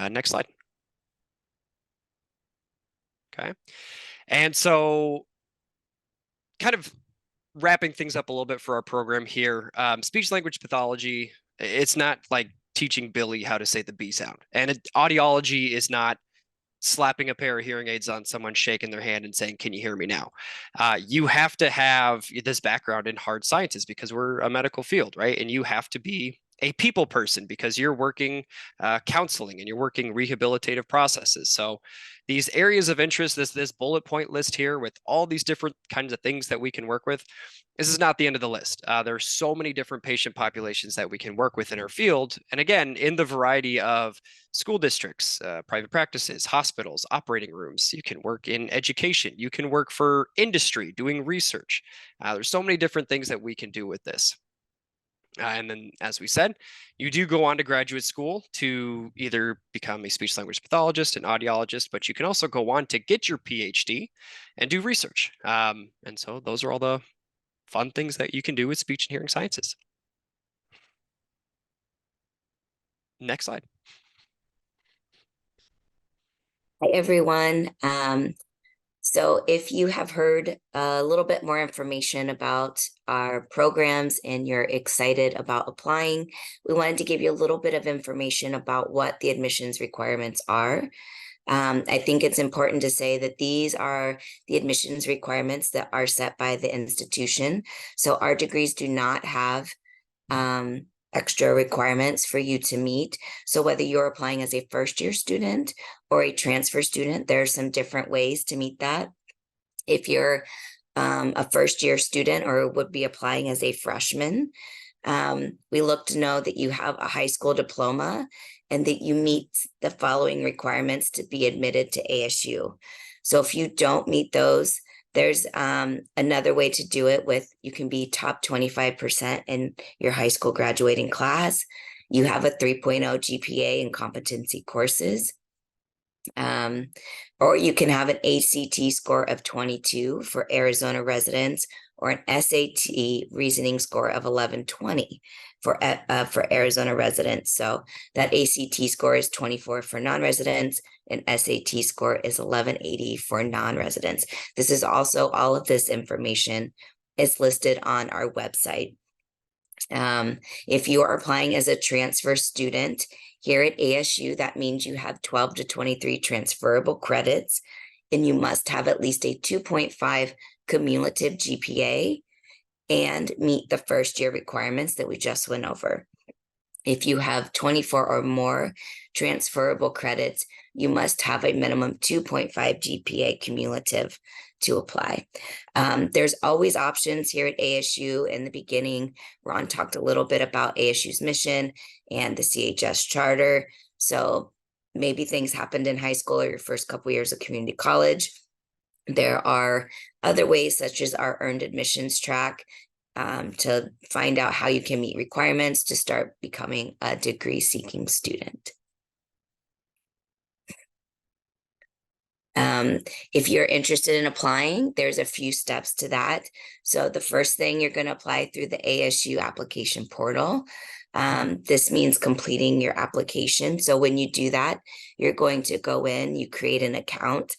Next slide. Okay. And so kind of wrapping things up a little bit for our program here, speech language pathology, it's not like teaching Billy how to say the B sound. And audiology is not slapping a pair of hearing aids on someone, shaking their hand and saying, can you hear me now? You have to have this background in hard sciences because we're a medical field, right? And you have to be a people person because you're working counseling and you're working rehabilitative processes. So these areas of interest, this bullet point list here with all these different kinds of things that we can work with, this is not the end of the list. There are so many different patient populations that we can work with in our field. And again, in the variety of school districts, private practices, hospitals, operating rooms, you can work in education, you can work for industry, doing research. There's so many different things that we can do with this. And then, as we said, you do go on to graduate school to either become a speech language pathologist, an audiologist, but you can also go on to get your PhD and do research. And so those are all the fun things that you can do with speech and hearing sciences. Next slide. Hi, everyone. So if you have heard a little bit more information about our programs and you're excited about applying, we wanted to give you a little bit of information about what the admissions requirements are. I think it's important to say that these are the admissions requirements that are set by the institution. So our degrees do not have extra requirements for you to meet. So whether you're applying as a first-year student or a transfer student, there are some different ways to meet that. If you're a first-year student or would be applying as a freshman, we look to know that you have a high school diploma and that you meet the following requirements to be admitted to ASU. So if you don't meet those, There's another way to do it with, you can be top 25% in your high school graduating class. You have a 3.0 GPA in competency courses. Or you can have an ACT score of 22 for Arizona residents, or an SAT reasoning score of 1120 for Arizona residents. So that ACT score is 24 for non-residents, and SAT score is 1180 for non-residents. This is also, all of this information is listed on our website. If you are applying as a transfer student here at ASU, that means you have 12 to 23 transferable credits, and you must have at least a 2.5 cumulative GPA and meet the first year requirements that we just went over. If you have 24 or more transferable credits, you must have a minimum 2.5 GPA cumulative to apply. There's always options here at ASU. In the beginning, Ron talked a little bit about ASU's mission and the CHS charter. So maybe things happened in high school or your first couple years of community college. There are other ways, such as our earned admissions track, to find out how you can meet requirements to start becoming a degree-seeking student. If you're interested in applying, there's a few steps to that. So the first thing, you're going to apply through the ASU application portal. This means completing your application. So when you do that, you're going to go in, you create an account,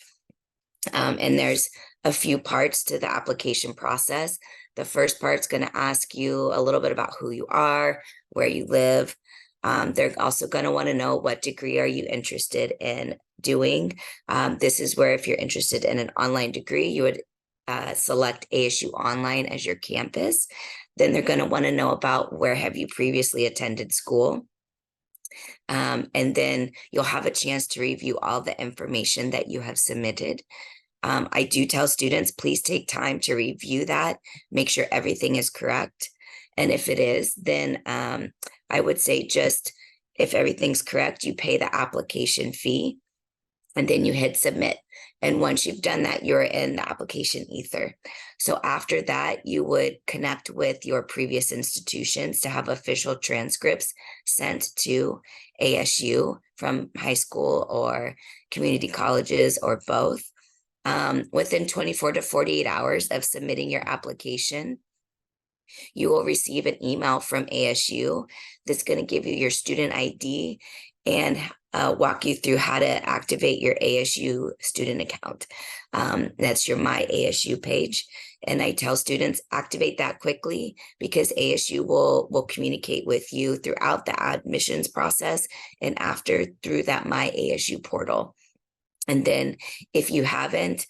and there's a few parts to the application process. The first part's going to ask you a little bit about who you are, where you live. They're also going to want to know, what degree are you interested in doing? This is where, if you're interested in an online degree, you would select ASU Online as your campus. Then they're going to want to know about, where have you previously attended school? And then you'll have a chance to review all the information that you have submitted. I do tell students, please take time to review that, make sure everything is correct. And if it is, then I would say, just if everything's correct, you pay the application fee and then you hit submit. And once you've done that, you're in the application ether. So after that, you would connect with your previous institutions to have official transcripts sent to ASU from high school or community colleges or both. Within 24 to 48 hours of submitting your application, you will receive an email from ASU that's going to give you your student ID and walk you through how to activate your ASU student account. That's your My ASU page. And I tell students, activate that quickly, because ASU will communicate with you throughout the admissions process and after, through that My ASU portal. And then if you haven't,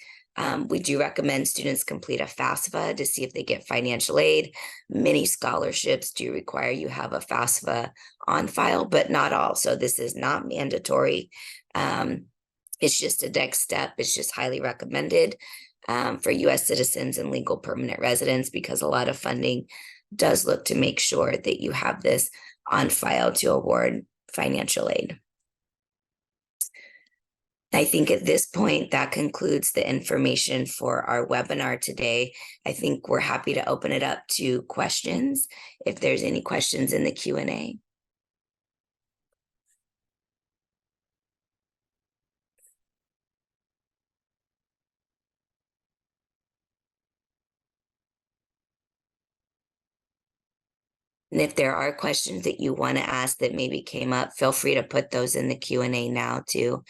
we do recommend students complete a FAFSA to see if they get financial aid. Many scholarships do require you have a FAFSA on file, but not all. So this is not mandatory. It's just a next step. It's just highly recommended for U.S. citizens and legal permanent residents, because a lot of funding does look to make sure that you have this on file to award financial aid. I think at this point, that concludes the information for our webinar today. I think we're happy to open it up to questions, if there's any questions in the Q&A. And if there are questions that you want to ask that maybe came up, feel free to put those in the Q&A now too.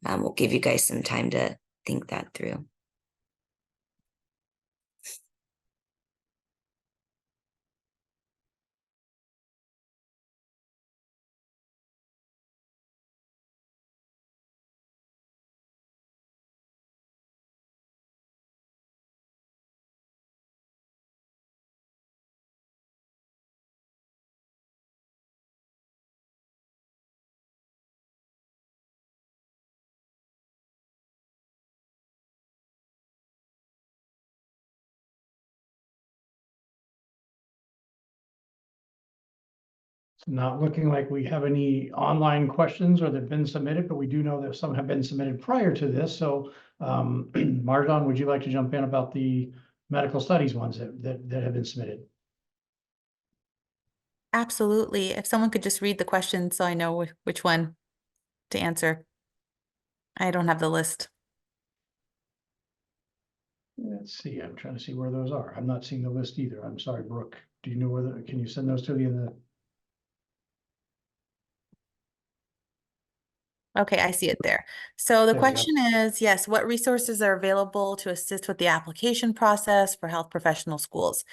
We'll give you guys some time to think that through. Not looking like we have any online questions or that have been submitted, but we do know that some have been submitted prior to this. So Marjon, would you like to jump in about the medical studies ones that have been submitted? Absolutely. If someone could just read the question so I know which one to answer. I don't have the list. Let's see, I'm trying to see where those are. I'm not seeing the list either. I'm sorry, Brooke. Do you know where can you send those to me in the? Okay, I see it there. So the There we go. question is, yes, what resources are available to assist with the application process for health professional schools?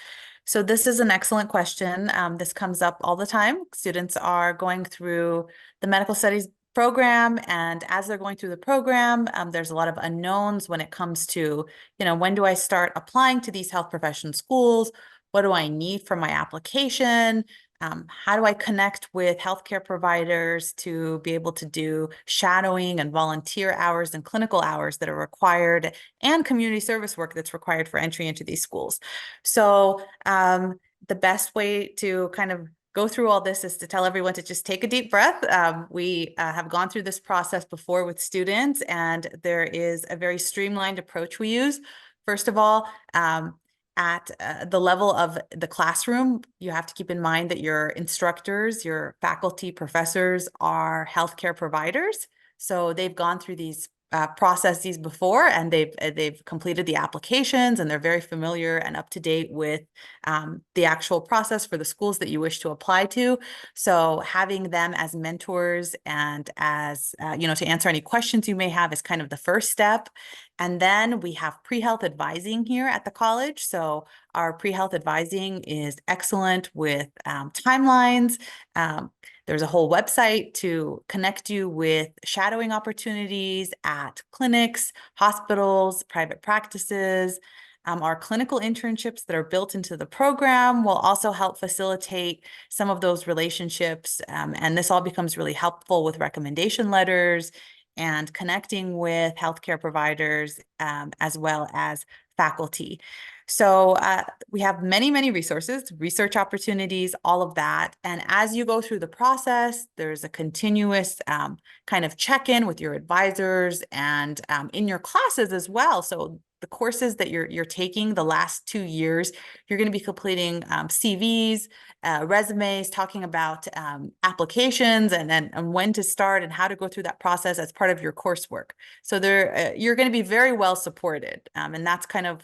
So this is an excellent question. This comes up all the time. Students are going through the medical studies program, and as they're going through the program, there's a lot of unknowns when it comes to, when do I start applying to these health profession schools? What do I need for my application? How do I connect with healthcare providers to be able to do shadowing and volunteer hours and clinical hours that are required, and community service work that's required for entry into these schools? So the best way to kind of go through all this is to tell everyone to just take a deep breath. We have gone through this process before with students, and there is a very streamlined approach we use. First of all, at the level of the classroom, you have to keep in mind that your instructors, your faculty, professors are healthcare providers. So they've gone through these processes before, and they've completed the applications, and they're very familiar and up to date with the actual process for the schools that you wish to apply to. So having them as mentors and as to answer any questions you may have is kind of the first step. And then we have pre-health advising here at the college. So our pre-health advising is excellent with timelines. There's a whole website to connect you with shadowing opportunities at clinics, hospitals, private practices. Our clinical internships that are built into the program will also help facilitate some of those relationships. And this all becomes really helpful with recommendation letters and connecting with healthcare providers, as well as faculty. So we have many, many resources, research opportunities, all of that. And as you go through the process, there's a continuous kind of check-in with your advisors and in your classes as well. So the courses that you're taking the last 2 years, you're going to be completing CVs, resumes, talking about applications and when to start and how to go through that process as part of your coursework. So there, you're going to be very well supported. And that's kind of,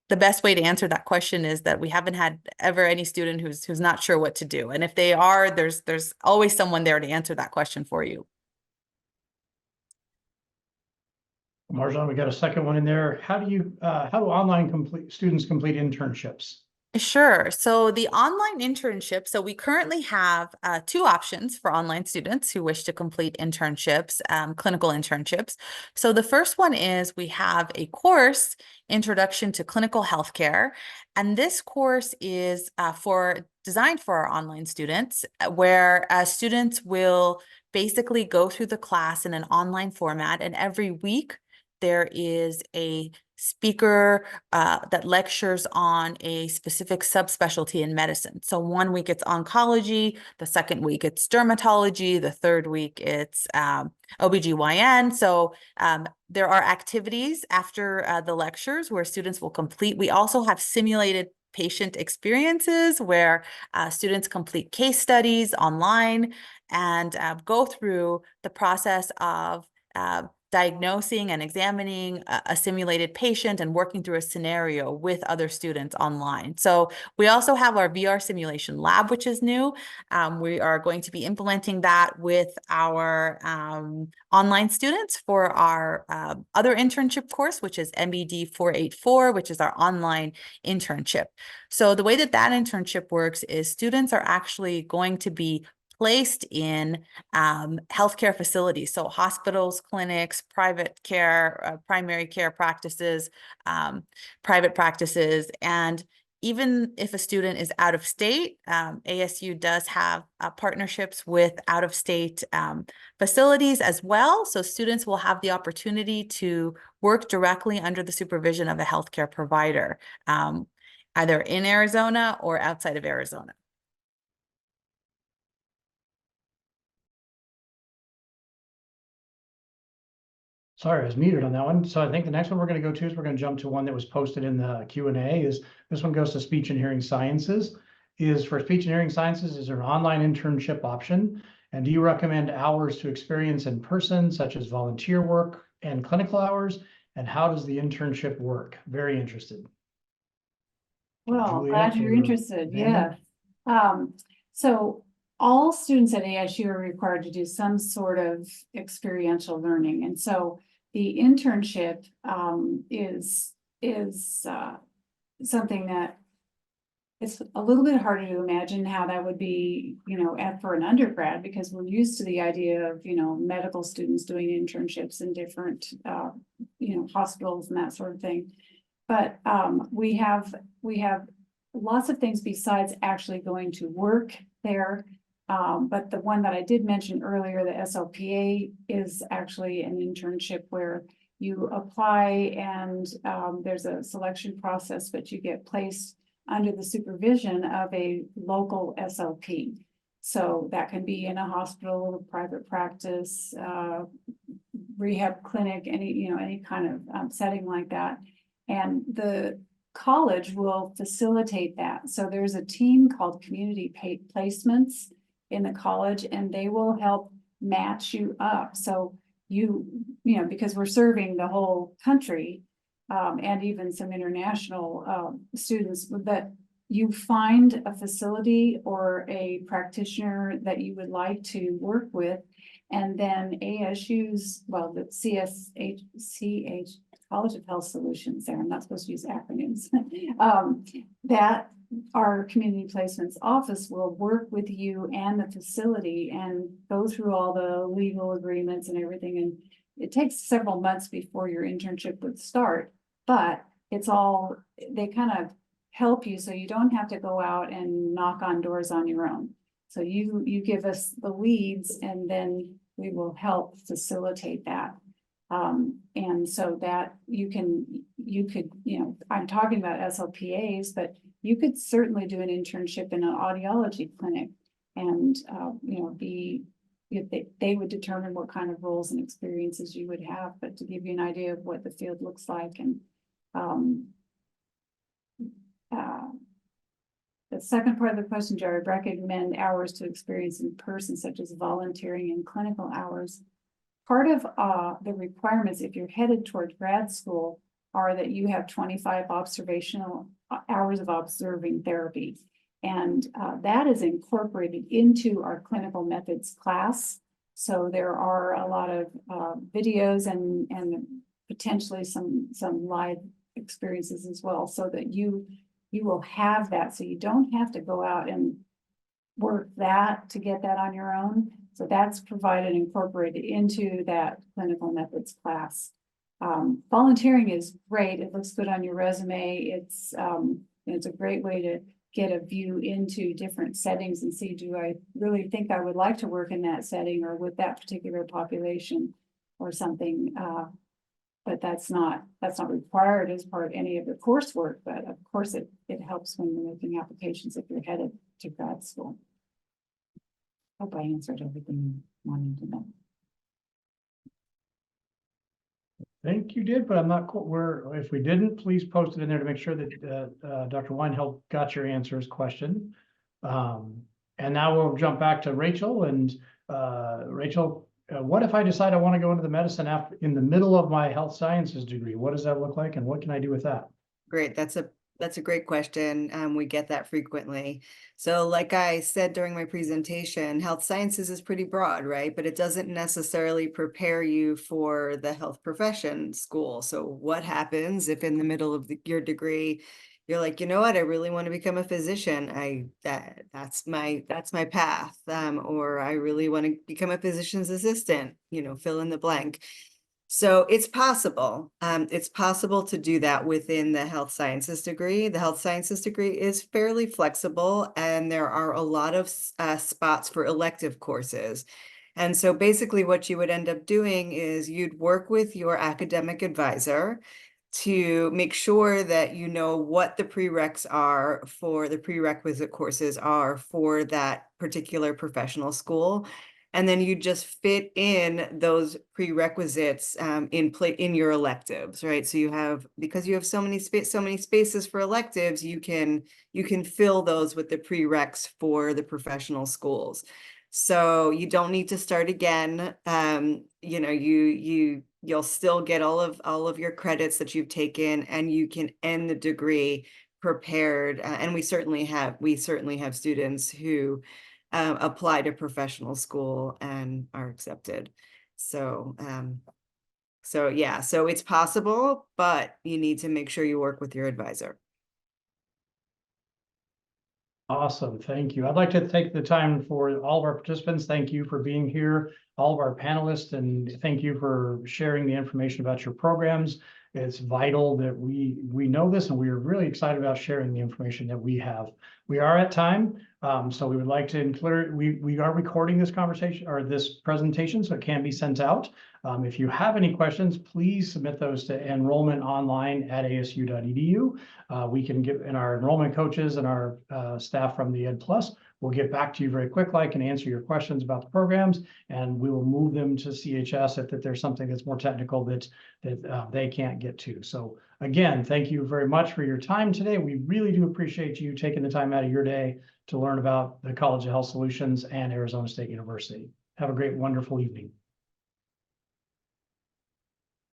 the best way to answer that question is that we haven't had ever any student who's not sure what to do. And if they are, there's always someone there to answer that question for you. Marjon, we got a second one in there. How do online students complete internships? Sure. So the online internship, so we currently have 2 options for online students who wish to complete internships, clinical internships. So the first one is we have a course, Introduction to Clinical Healthcare. And this course is designed for our online students, where students will basically go through the class in an online format. And every week there is a speaker that lectures on a specific subspecialty in medicine. So 1 week it's oncology, the second week it's dermatology, the third week it's OBGYN. So there are activities after the lectures where students will complete. We also have simulated patient experiences where students complete case studies online and go through the process of diagnosing and examining a simulated patient and working through a scenario with other students online. So we also have our VR simulation lab, which is new. We are going to be implementing that with our online students for our other internship course, which is MBD 484, which is our online internship. So the way that internship works is students are actually going to be placed in healthcare facilities, so hospitals, clinics, private care, primary care practices, private practices. And even if a student is out of state, ASU does have partnerships with out-of-state facilities as well. So students will have the opportunity to work directly under the supervision of a healthcare provider, either in Arizona or outside of Arizona. Sorry, I was muted on that one. So I think the next one we're going to go to is we're going to jump to one that was posted in the Q&A. Is this one goes to speech and hearing sciences. Is for speech and hearing sciences, is there an online internship option? And do you recommend hours to experience in person, such as volunteer work and clinical hours? And how does the internship work? Very interested. Well, glad Juliet you're or interested. Yeah. Amanda? So all students at ASU are required to do some sort of experiential learning. And so the internship is something that it's a little bit harder to imagine how that would be, for an undergrad, because we're used to the idea of, medical students doing internships in different, hospitals and that sort of thing. But we have lots of things besides actually going to work there. But the one that I did mention earlier, the SLPA, is actually an internship where you apply and there's a selection process, but you get placed under the supervision of a local SLP. So that can be in a hospital, a private practice, rehab clinic, any kind of setting like that. And the college will facilitate that. So there's a team called Community Placements in the college, and they will help match you up. So because we're serving the whole country, and even some international students, that you find a facility or a practitioner that you would like to work with, and then ASU's, the CHS College of Health Solutions there, I'm not supposed to use acronyms, that our community placements office will work with you and the facility and go through all the legal agreements and everything. And it takes several months before your internship would start, but they kind of help you so you don't have to go out and knock on doors on your own. So you give us the leads, and then we will help facilitate that. And so that you could, I'm talking about SLPAs, but you could certainly do an internship in an audiology clinic and, they would determine what kind of roles and experiences you would have, but to give you an idea of what the field looks like. And the second part of the question, Jared, recommend hours to experience in person, such as volunteering and clinical hours. Part of the requirements, if you're headed toward grad school, are that you have 25 observational hours of observing therapy. And that is incorporated into our clinical methods class. So there are a lot of videos and potentially some live experiences as well, so that you will have that. So you don't have to go out and work that to get that on your own. So that's provided, incorporated into that clinical methods class. Volunteering is great. It looks good on your resume. It's a great way to get a view into different settings and see, do I really think I would like to work in that setting or with that particular population or something. But that's not required as part of any of the coursework, but of course it helps when you're making applications if you're headed to grad school. Hope I answered everything you wanted to know. I think you did, but I'm not quite if we didn't, please post it in there to make sure that Dr. Weinhold got your question. And now we'll jump back to Rachel. And Rachel, what if I decide I want to go into the medicine in the middle of my health sciences degree? What does that look like, and what can I do with that? Great. That's a great question. We get that frequently. So like I said during my presentation, health sciences is pretty broad, right? But it doesn't necessarily prepare you for the health profession school. So what happens if in the middle of your degree, you're like, you know what, I really want to become a physician. That's my path. Or I really want to become a physician's assistant, fill in the blank. So it's possible. It's possible to do that within the health sciences degree. The health sciences degree is fairly flexible, and there are a lot of spots for elective courses. And so basically what you would end up doing is you'd work with your academic advisor to make sure that you know what the prerequisites are for that particular professional school. And then you just fit in those prerequisites in your electives, right? So you have, because you have so many spaces for electives, you can fill those with the prereqs for the professional schools. So you don't need to start again. You know, you'll still get all of your credits that you've taken, and you can end the degree prepared. And we certainly have students who apply to professional school and are accepted. So yeah, so it's possible, but you need to make sure you work with your advisor. Awesome, thank you. I'd like to take the time for all of our participants. Thank you for being here, all of our panelists, and thank you for sharing the information about your programs. It's vital that we know this, and we are really excited about sharing the information that we have. We are at time, so we would like to include, we are recording this conversation or this presentation, so it can be sent out. If you have any questions, please submit those to enrollmentonline@asu.edu. We can get, and our enrollment coaches and our staff from the Ed Plus will get back to you very quick, and answer your questions about the programs, and we will move them to CHS if there's something that's more technical that they can't get to. So again, thank you very much for your time today. We really do appreciate you taking the time out of your day to learn about the College of Health Solutions and Arizona State University. Have a great, wonderful evening.